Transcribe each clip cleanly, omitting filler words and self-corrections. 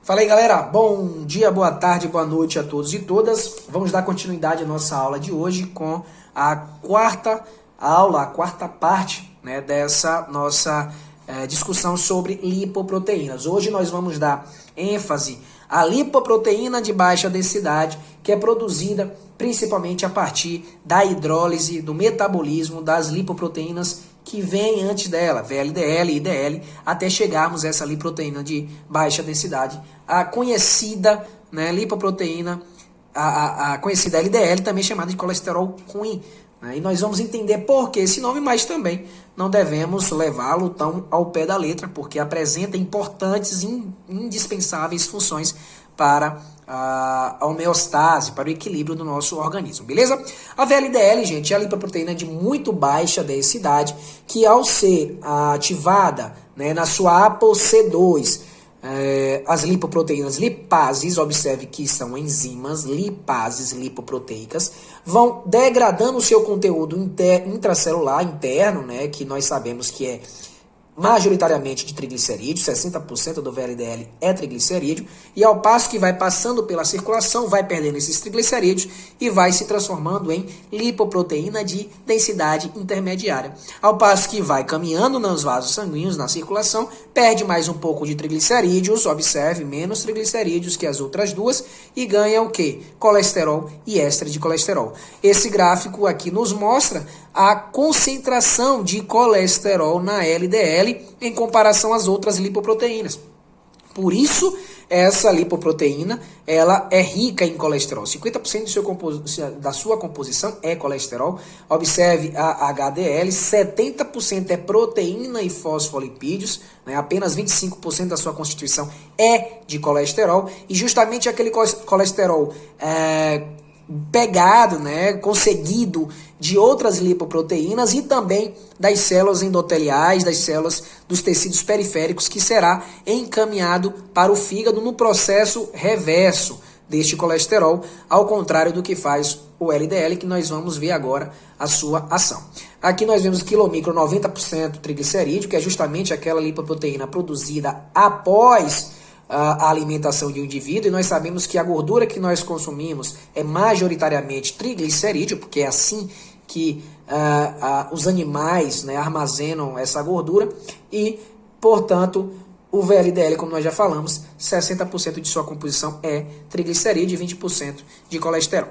Fala aí, galera, bom dia, boa tarde, boa noite a todos e todas. Vamos dar continuidade à nossa aula de hoje com a quarta aula, a quarta parte, né, dessa nossa discussão sobre lipoproteínas. Hoje nós vamos dar ênfase à lipoproteína de baixa densidade, que é produzida principalmente a partir da hidrólise, do metabolismo das lipoproteínas que vem antes dela, VLDL e IDL, até chegarmos a essa lipoproteína de baixa densidade, a conhecida, né, lipoproteína, a conhecida LDL, também chamada de colesterol ruim. Né? E nós vamos entender por que esse nome, mas também não devemos levá-lo tão ao pé da letra, porque apresenta importantes e indispensáveis funções para a homeostase, para o equilíbrio do nosso organismo, beleza? A VLDL, gente, é a lipoproteína de muito baixa densidade, que ao ser ativada, né, na sua ApoC2, as lipoproteínas lipases, observe que são enzimas lipases lipoproteicas, vão degradando o seu conteúdo intracelular interno, né, que nós sabemos que é majoritariamente de triglicerídeos, 60% do VLDL é triglicerídeo, e ao passo que vai passando pela circulação, vai perdendo esses triglicerídeos e vai se transformando em lipoproteína de densidade intermediária. Ao passo que vai caminhando nos vasos sanguíneos, na circulação, perde mais um pouco de triglicerídeos, observe, menos triglicerídeos que as outras duas, e ganha o quê? Colesterol e éster de colesterol. Esse gráfico aqui nos mostra a concentração de colesterol na LDL em comparação às outras lipoproteínas. Por isso, essa lipoproteína ela é rica em colesterol. 50% da sua composição é colesterol. Observe a HDL, 70% é proteína e fosfolipídios, né? Apenas 25% da sua constituição é de colesterol. E justamente aquele colesterol pegado, né, conseguido de outras lipoproteínas e também das células endoteliais, das células dos tecidos periféricos, que será encaminhado para o fígado no processo reverso deste colesterol, ao contrário do que faz o LDL, que nós vamos ver agora a sua ação. Aqui nós vemos quilomicro 90% triglicerídeo, que é justamente aquela lipoproteína produzida após a alimentação de um indivíduo, e nós sabemos que a gordura que nós consumimos é majoritariamente triglicerídeo, porque é assim que os animais, né, armazenam essa gordura, e, portanto, o VLDL, como nós já falamos, 60% de sua composição é triglicerídeo e 20% de colesterol.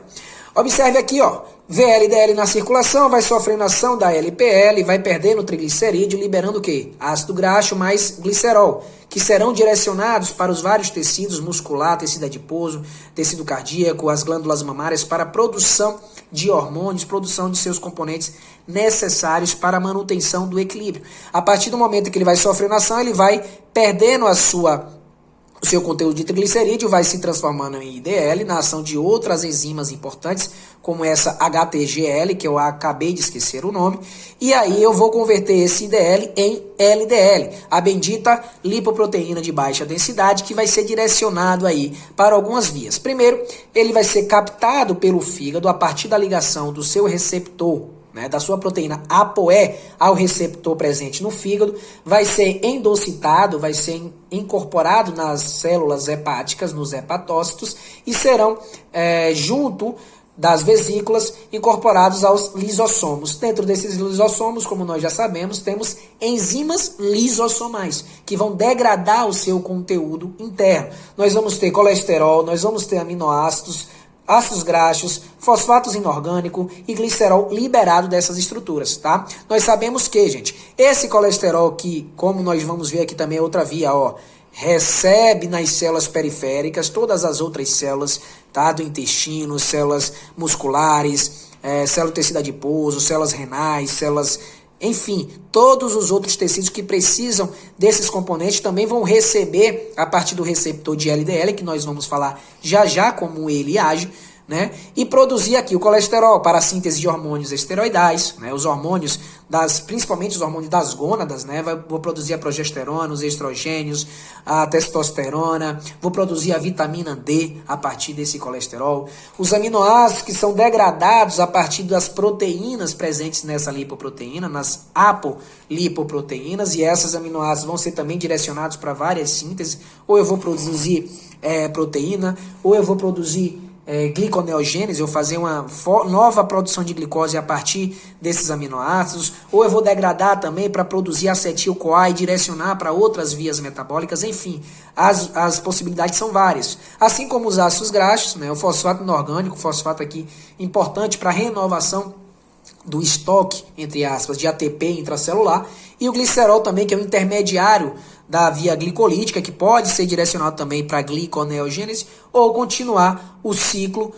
Observe aqui, ó, VLDL na circulação, vai sofrendo ação da LPL, vai perdendo triglicerídeo, liberando o quê? Ácido graxo mais glicerol, que serão direcionados para os vários tecidos muscular, tecido adiposo, tecido cardíaco, as glândulas mamárias, para a produção de hormônios, produção de seus componentes necessários para a manutenção do equilíbrio. A partir do momento que ele vai sofrendo ação, ele vai perdendo o seu conteúdo de triglicerídeo, vai se transformando em IDL na ação de outras enzimas importantes, como essa HTGL, que eu acabei de esquecer o nome, e aí eu vou converter esse IDL em LDL, a bendita lipoproteína de baixa densidade, que vai ser direcionado aí para algumas vias. Primeiro, ele vai ser captado pelo fígado a partir da ligação do seu receptor, né, da sua proteína ApoE ao receptor presente no fígado, vai ser endocitado, vai ser incorporado nas células hepáticas, nos hepatócitos, e serão, junto das vesículas, incorporados aos lisossomos. Dentro desses lisossomos, como nós já sabemos, temos enzimas lisossomais, que vão degradar o seu conteúdo interno. Nós vamos ter colesterol, nós vamos ter aminoácidos, ácidos graxos, fosfatos inorgânicos e glicerol liberado dessas estruturas, tá? Nós sabemos que, gente, esse colesterol que, como nós vamos ver aqui também é outra via, ó, recebe nas células periféricas todas as outras células, tá? Do intestino, células musculares, célula do tecido adiposo, células renais, células... Enfim, todos os outros tecidos que precisam desses componentes também vão receber, a partir do receptor de LDL, que nós vamos falar já já como ele age, né? E produzir aqui o colesterol para a síntese de hormônios esteroidais, né? Os hormônios principalmente os hormônios das gônadas, né? Vou produzir a progesterona, os estrogênios, a testosterona, vou produzir a vitamina D a partir desse colesterol. Os aminoácidos que são degradados a partir das proteínas presentes nessa lipoproteína, nas apolipoproteínas, e essas aminoácidos vão ser também direcionados para várias sínteses, ou eu vou produzir proteína, ou eu vou produzir gliconeogênese, eu fazer uma nova produção de glicose a partir desses aminoácidos, ou eu vou degradar também para produzir acetil-CoA e direcionar para outras vias metabólicas, enfim, as possibilidades são várias. Assim como os ácidos graxos, né, o fosfato inorgânico, fosfato aqui importante para a renovação do estoque, entre aspas, de ATP intracelular, e o glicerol também, que é um intermediário da via glicolítica, que pode ser direcionado também para a gliconeogênese, ou continuar o ciclo,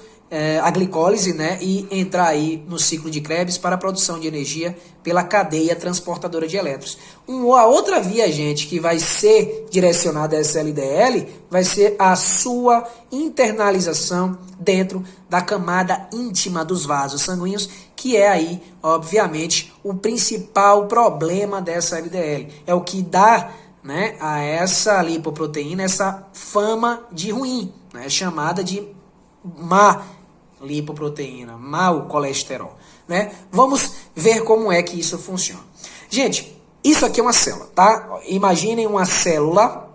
a glicólise, né, e entrar aí no ciclo de Krebs para a produção de energia pela cadeia transportadora de elétrons. A outra via, gente, que vai ser direcionada a essa LDL, vai ser a sua internalização dentro da camada íntima dos vasos sanguíneos, que é aí, obviamente, o principal problema dessa LDL. É o que dá, né, a essa lipoproteína essa fama de ruim, né, chamada de má lipoproteína, mau colesterol, né? Vamos ver como é que isso funciona. Gente, isso aqui é uma célula, tá? Imaginem uma célula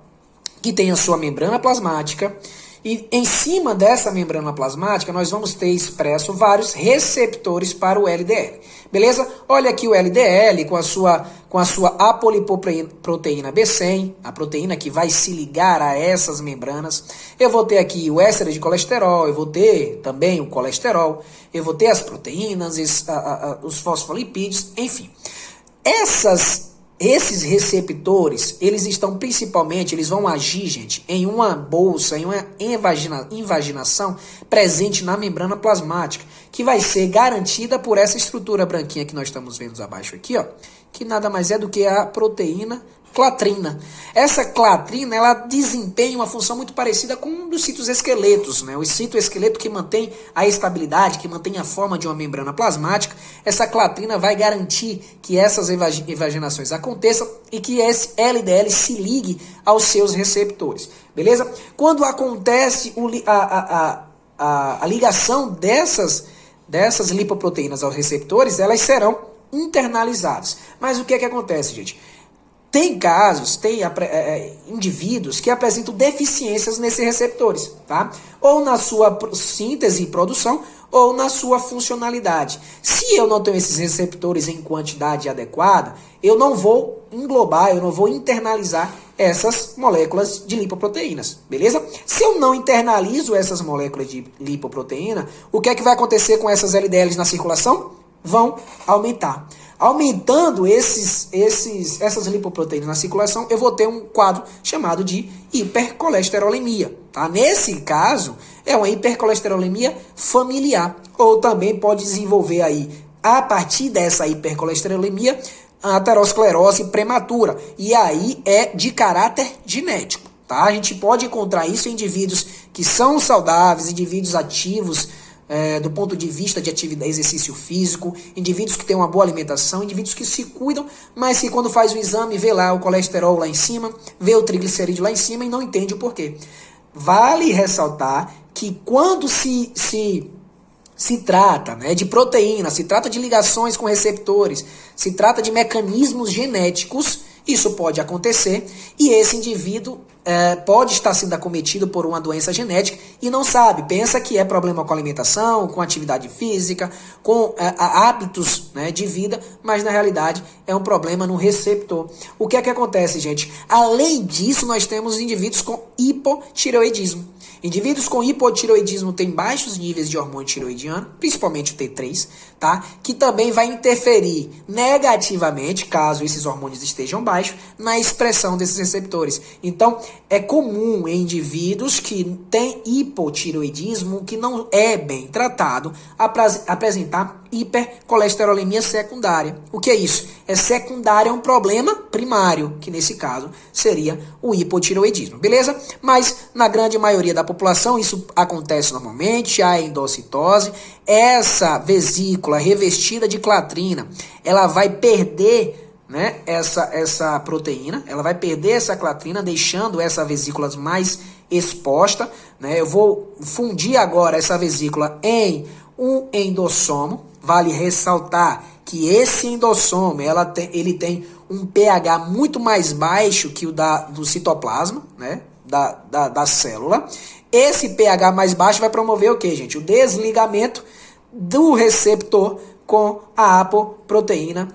que tem a sua membrana plasmática, e em cima dessa membrana plasmática nós vamos ter expresso vários receptores para o LDL. Beleza? Olha aqui o LDL com a sua apolipoproteína B100, a proteína que vai se ligar a essas membranas. Eu vou ter aqui o éster de colesterol, eu vou ter também o colesterol, eu vou ter as proteínas, os fosfolipídios, enfim. Esses receptores, eles estão principalmente, eles vão agir, gente, em uma bolsa, em uma invaginação presente na membrana plasmática, que vai ser garantida por essa estrutura branquinha que nós estamos vendo abaixo aqui, ó, que nada mais é do que a proteína clatrina. Essa clatrina, ela desempenha uma função muito parecida com um dos citoesqueletos, né? O citoesqueleto que mantém a estabilidade, que mantém a forma de uma membrana plasmática. Essa clatrina vai garantir que essas invaginações aconteçam e que esse LDL se ligue aos seus receptores, beleza? Quando acontece a ligação dessas lipoproteínas aos receptores, elas serão internalizadas. Mas o que é que acontece, gente? Tem casos, tem indivíduos que apresentam deficiências nesses receptores, tá? Ou na sua síntese e produção, ou na sua funcionalidade. Se eu não tenho esses receptores em quantidade adequada, eu não vou englobar, eu não vou internalizar essas moléculas de lipoproteínas, beleza? Se eu não internalizo essas moléculas de lipoproteína, o que é que vai acontecer com essas LDLs na circulação? Vão aumentar. Aumentando essas lipoproteínas na circulação, eu vou ter um quadro chamado de hipercolesterolemia. Tá? Nesse caso, é uma hipercolesterolemia familiar. Ou também pode desenvolver aí, a partir dessa hipercolesterolemia, a aterosclerose prematura. E aí é de caráter genético. Tá? A gente pode encontrar isso em indivíduos que são saudáveis, indivíduos ativos, do ponto de vista de atividade, exercício físico, indivíduos que têm uma boa alimentação, indivíduos que se cuidam, mas que quando faz o exame vê lá o colesterol lá em cima, vê o triglicerídeo lá em cima e não entende o porquê. Vale ressaltar que quando se trata, né, de proteína, se trata de ligações com receptores, se trata de mecanismos genéticos, isso pode acontecer e esse indivíduo pode estar sendo acometido por uma doença genética e não sabe, pensa que é problema com alimentação, com atividade física, com hábitos, né, de vida, mas na realidade é um problema no receptor. O que é que acontece, gente? Além disso, nós temos indivíduos com hipotireoidismo. Indivíduos com hipotireoidismo têm baixos níveis de hormônio tireoidiano, principalmente o T3, tá? Que também vai interferir negativamente, caso esses hormônios estejam baixos, na expressão desses receptores. Então, é comum em indivíduos que têm hipotireoidismo, que não é bem tratado, apresentar hipercolesterolemia secundária. O que é isso? É secundário a um problema primário, que nesse caso seria o hipotireoidismo, beleza? Mas na grande maioria da população isso acontece normalmente, a endocitose, essa vesícula revestida de clatrina, ela vai perder, né, essa proteína, ela vai perder essa clatrina, deixando essa vesícula mais exposta, né? Eu vou fundir agora essa vesícula em um endossomo. Vale ressaltar que esse endossomo, ele tem um pH muito mais baixo que o do citoplasma, né, da célula. Esse pH mais baixo vai promover o que, gente? O desligamento do receptor com a apoproteína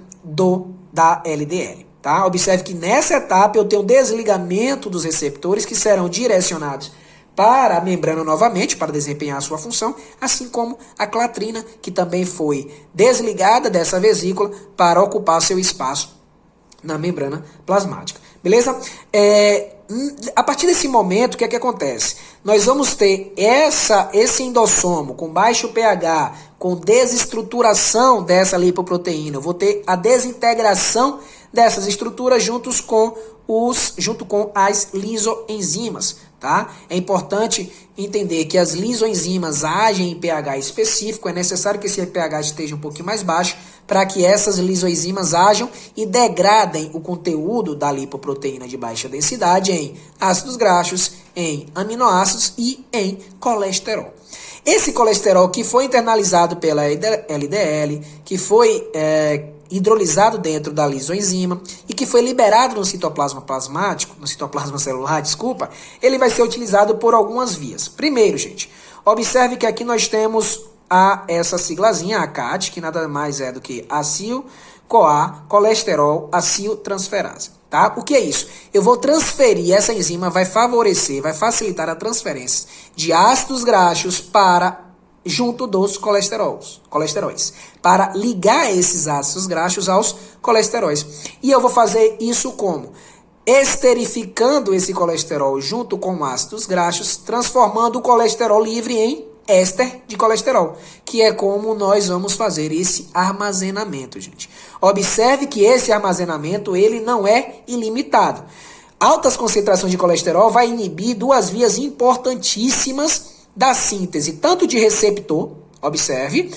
da LDL, tá? Observe que nessa etapa eu tenho desligamento dos receptores que serão direcionados para a membrana novamente, para desempenhar a sua função, assim como a clatrina, que também foi desligada dessa vesícula para ocupar seu espaço na membrana plasmática. Beleza? A partir desse momento, o que é que acontece? Nós vamos ter esse endossomo com baixo pH, com desestruturação dessa lipoproteína. Eu vou ter a desintegração dessas estruturas junto com as lisoenzimas. Tá? É importante entender que as lisoenzimas agem em pH específico, é necessário que esse pH esteja um pouquinho mais baixo para que essas lisoenzimas ajam e degradem o conteúdo da lipoproteína de baixa densidade em ácidos graxos, em aminoácidos e em colesterol. Esse colesterol que foi internalizado pela LDL, que foi hidrolisado dentro da lisoenzima e que foi liberado no citoplasma plasmático, no citoplasma celular, desculpa, ele vai ser utilizado por algumas vias. Primeiro, gente, observe que aqui nós temos essa siglazinha, a ACAT, que nada mais é do que acil-CoA, colesterol, aciltransferase. Tá? O que é isso? Eu vou transferir, essa enzima vai vai facilitar a transferência de ácidos graxos junto dos colesteróis, para ligar esses ácidos graxos aos colesteróis. E eu vou fazer isso como? Esterificando esse colesterol junto com ácidos graxos, transformando o colesterol livre em éster de colesterol, que é como nós vamos fazer esse armazenamento, gente. Observe que esse armazenamento, ele não é ilimitado. Altas concentrações de colesterol vai inibir duas vias importantíssimas da síntese, tanto de receptor, observe,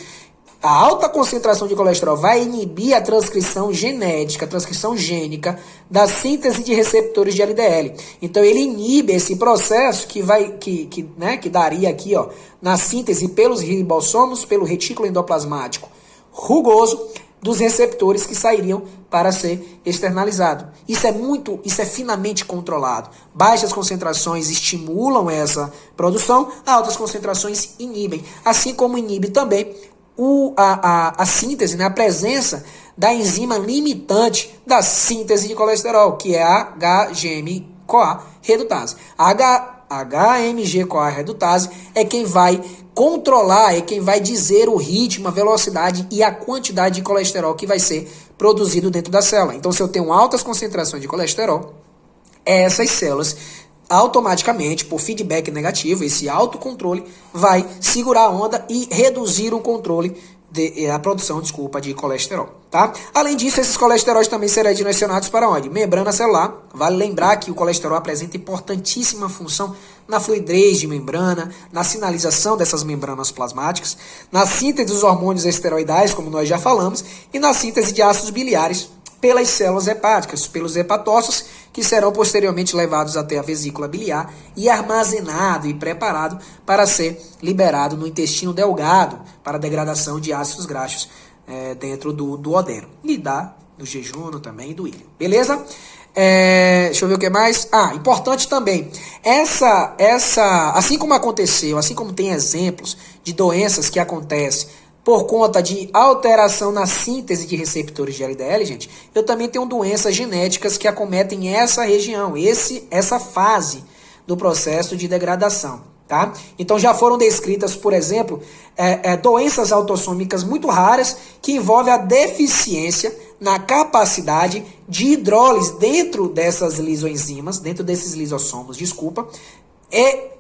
a alta concentração de colesterol vai inibir a transcrição genética, a transcrição gênica da síntese de receptores de LDL. Então ele inibe esse processo que daria aqui, ó, na síntese pelos ribossomos, pelo retículo endoplasmático rugoso, dos receptores que sairiam para ser externalizado. Isso é finamente controlado. Baixas concentrações estimulam essa produção, altas concentrações inibem. Assim como inibe também a síntese, né, a presença da enzima limitante da síntese de colesterol, que é a HMG-CoA redutase. A HMG-CoA redutase é quem vai controlar, é quem vai dizer o ritmo, a velocidade e a quantidade de colesterol que vai ser produzido dentro da célula. Então, se eu tenho altas concentrações de colesterol, essas células automaticamente, por feedback negativo, esse autocontrole vai segurar a onda e reduzir o controle a produção, de colesterol, tá? Além disso, esses colesteróis também serão direcionados para onde? Membrana celular. Vale lembrar que o colesterol apresenta importantíssima função na fluidez de membrana, na sinalização dessas membranas plasmáticas, na síntese dos hormônios esteroidais, como nós já falamos, e na síntese de ácidos biliares pelas células hepáticas, pelos hepatócitos, que serão posteriormente levados até a vesícula biliar e armazenado e preparado para ser liberado no intestino delgado para degradação de ácidos graxos dentro do duodeno e do jejum também e do íleo. Beleza? Deixa eu ver o que mais. Importante também, assim como aconteceu, assim como tem exemplos de doenças que acontecem por conta de alteração na síntese de receptores de LDL, gente, eu também tenho doenças genéticas que acometem essa região, essa fase do processo de degradação, tá? Então já foram descritas, por exemplo, doenças autossômicas muito raras que envolvem a deficiência na capacidade de hidrólise dentro dessas lisoenzimas, dentro desses lisossomos,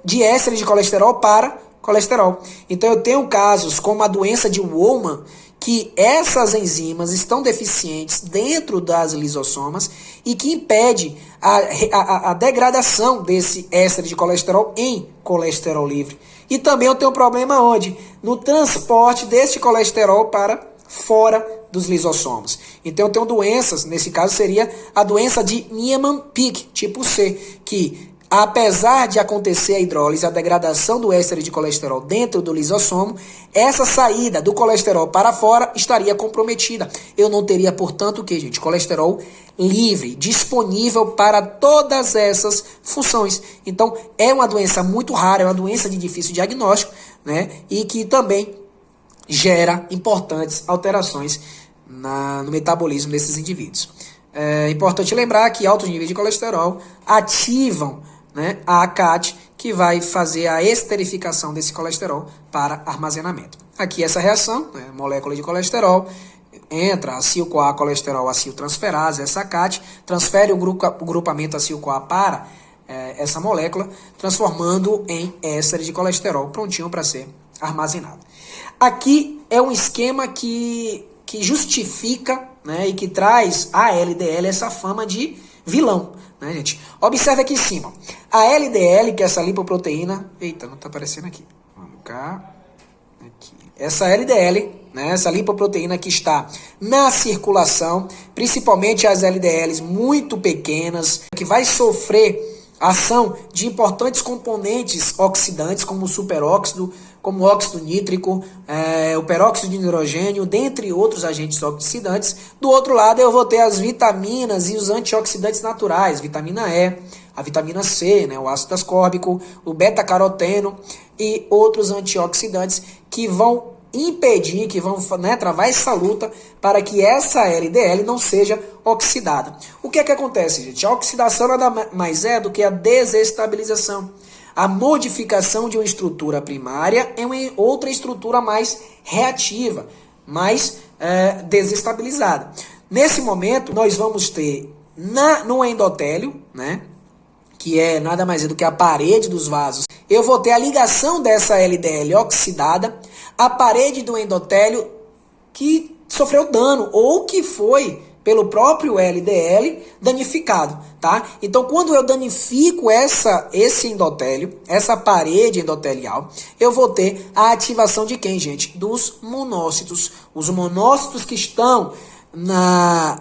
de ésteres de colesterol para colesterol. Então eu tenho casos como a doença de Wolman, que essas enzimas estão deficientes dentro das lisossomas e que impede a degradação desse éster de colesterol em colesterol livre. E também eu tenho um problema onde? No transporte deste colesterol para fora dos lisossomos. Então eu tenho doenças, nesse caso seria a doença de Niemann-Pick, tipo C, que apesar de acontecer a hidrólise, a degradação do éster de colesterol dentro do lisossomo, essa saída do colesterol para fora estaria comprometida. Eu não teria, portanto, o que, gente? Colesterol livre, disponível para todas essas funções. Então, é uma doença muito rara, é uma doença de difícil diagnóstico, né? E que também gera importantes alterações no metabolismo desses indivíduos. É importante lembrar que altos níveis de colesterol ativam, né, a ACAT, que vai fazer a esterificação desse colesterol para armazenamento. Aqui essa reação, né, molécula de colesterol, entra acil-CoA colesterol aciltransferase, essa ACAT, transfere o grupamento acil-CoA para essa molécula, transformando em éster de colesterol, prontinho para ser armazenado. Aqui é um esquema que justifica, né, e que traz a LDL essa fama de vilão, né, gente? Observe aqui em cima. A LDL, que é essa lipoproteína... Eita, não está aparecendo aqui. Vamos cá. Aqui. Essa LDL, né, essa lipoproteína que está na circulação, principalmente as LDLs muito pequenas, que vai sofrer ação de importantes componentes oxidantes, como o superóxido, como o óxido nítrico, o peróxido de hidrogênio, dentre outros agentes oxidantes. Do outro lado, eu vou ter as vitaminas e os antioxidantes naturais, vitamina E, a vitamina C, né, o ácido ascórbico, o beta-caroteno e outros antioxidantes que vão impedir, que vão, né, travar essa luta para que essa LDL não seja oxidada. O que é que acontece, gente? A oxidação nada mais é do que a desestabilização. A modificação de uma estrutura primária em outra estrutura mais reativa, mais desestabilizada. Nesse momento, nós vamos ter no endotélio, né, que é nada mais é do que a parede dos vasos, eu vou ter a ligação dessa LDL oxidada à parede do endotélio que sofreu dano ou que foi pelo próprio LDL danificado, tá? Então, quando eu danifico esse endotélio, essa parede endotelial, eu vou ter a ativação de quem, gente? Dos monócitos. Os monócitos que estão na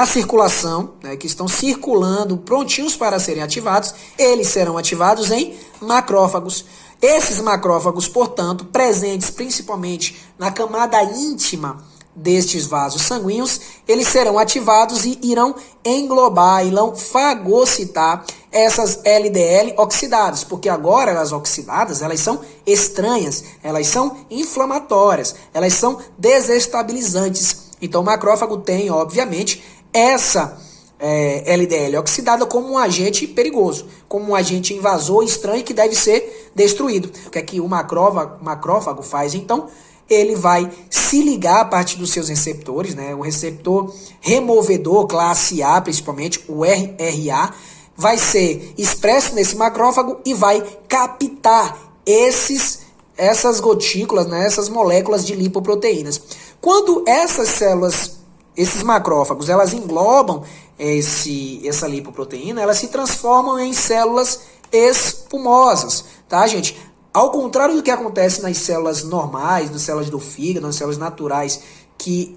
circulação, né, que estão circulando, prontinhos para serem ativados, eles serão ativados em macrófagos. Esses macrófagos, portanto, presentes principalmente na camada íntima destes vasos sanguíneos, eles serão ativados e irão englobar, irão fagocitar essas LDL oxidadas, porque agora elas oxidadas, elas são estranhas, elas são inflamatórias, elas são desestabilizantes. Então o macrófago tem, obviamente, essa LDL oxidada como um agente perigoso, como um agente invasor estranho que deve ser destruído. O que é que o macrófago faz? Então, ele vai se ligar a partir dos seus receptores, né? O receptor removedor, classe A, principalmente, o RRA, vai ser expresso nesse macrófago e vai captar essas gotículas, né? Essas moléculas de lipoproteínas. Quando essas células, esses macrófagos, elas englobam essa lipoproteína, elas se transformam em células espumosas, tá, gente? Ao contrário do que acontece nas células normais, nas células do fígado, nas células naturais que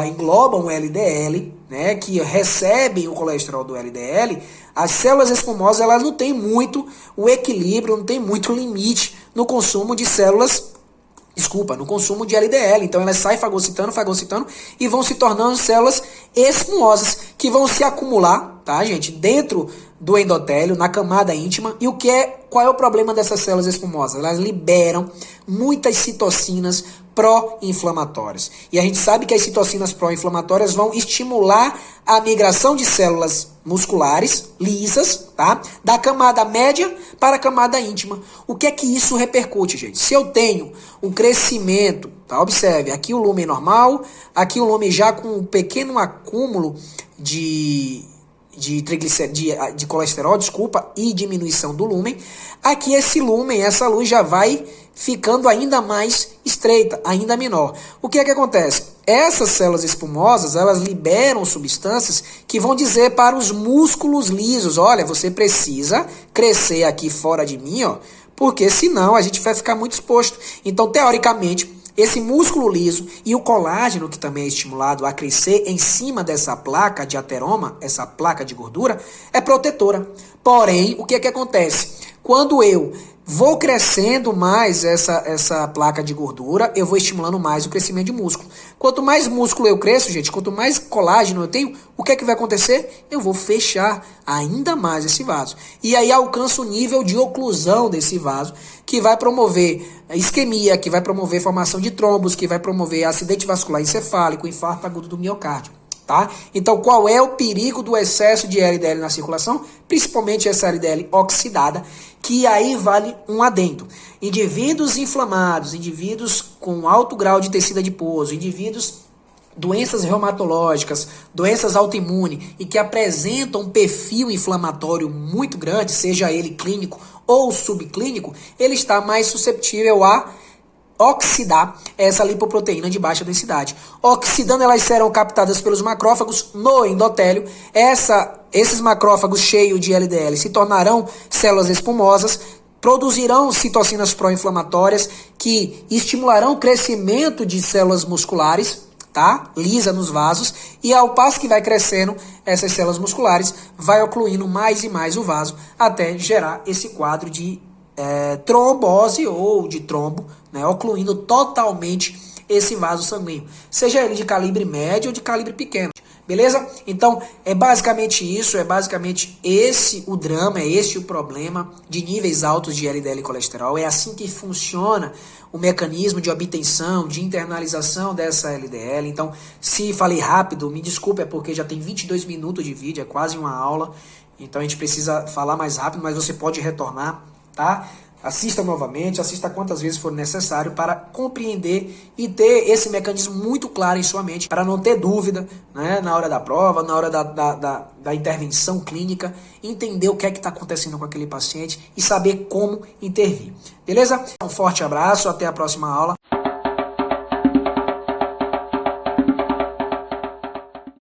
englobam o LDL, né, que recebem o colesterol do LDL, as células espumosas elas não têm muito o equilíbrio, não tem muito limite no consumo de no consumo de LDL. Então elas saem fagocitando e vão se tornando células espumosas que vão se acumular, tá, gente, dentro do endotélio, na camada íntima. E qual é o problema dessas células espumosas? Elas liberam muitas citocinas pró-inflamatórias. E a gente sabe que as citocinas pró-inflamatórias vão estimular a migração de células musculares lisas, tá? Da camada média para a camada íntima. O que é que isso repercute, gente? Se eu tenho um crescimento, tá? Observe, aqui o lumen normal, aqui o lumen já com um pequeno acúmulo de colesterol, desculpa, e diminuição do lumen. Aqui esse lumen, essa luz já vai ficando ainda mais estreita, ainda menor. O que é que acontece? Essas células espumosas, elas liberam substâncias que vão dizer para os músculos lisos, olha, você precisa crescer aqui fora de mim, ó, porque senão a gente vai ficar muito exposto. Então, teoricamente, esse músculo liso e o colágeno, que também é estimulado a crescer em cima dessa placa de ateroma, essa placa de gordura, é protetora. Porém, o que é que acontece? Quando eu vou crescendo mais essa placa de gordura, eu vou estimulando mais o crescimento de músculo. Quanto mais músculo eu cresço, gente, quanto mais colágeno eu tenho, o que é que vai acontecer? Eu vou fechar ainda mais esse vaso. E aí alcanço o nível de oclusão desse vaso, que vai promover isquemia, que vai promover formação de trombos, que vai promover acidente vascular encefálico, infarto agudo do miocárdio. Tá? Então, qual é o perigo do excesso de LDL na circulação? Principalmente essa LDL oxidada, que aí vale um adendo. Indivíduos inflamados, indivíduos com alto grau de tecido adiposo, indivíduos doenças reumatológicas, doenças autoimunes e que apresentam um perfil inflamatório muito grande, seja ele clínico ou subclínico, ele está mais susceptível a oxidar essa lipoproteína de baixa densidade. Oxidando, elas serão captadas pelos macrófagos no endotélio. Esses macrófagos cheios de LDL se tornarão células espumosas, produzirão citocinas pró-inflamatórias que estimularão o crescimento de células musculares, tá? Lisa nos vasos, e ao passo que vai crescendo essas células musculares, vai ocluindo mais e mais o vaso até gerar esse quadro de trombose ou de trombo, né, ocluindo totalmente esse vaso sanguíneo, seja ele de calibre médio ou de calibre pequeno, beleza? Então, é basicamente isso, é basicamente esse o drama, é esse o problema de níveis altos de LDL e colesterol, é assim que funciona o mecanismo de obtenção, de internalização dessa LDL. Então, se falei rápido, me desculpe, é porque já tem 22 minutos de vídeo, é quase uma aula, então a gente precisa falar mais rápido, mas você pode retornar, tá? Assista novamente, assista quantas vezes for necessário para compreender e ter esse mecanismo muito claro em sua mente, para não ter dúvida, né, na hora da prova, na hora da intervenção clínica, entender o que é que está acontecendo com aquele paciente e saber como intervir. Beleza? Um forte abraço, até a próxima aula.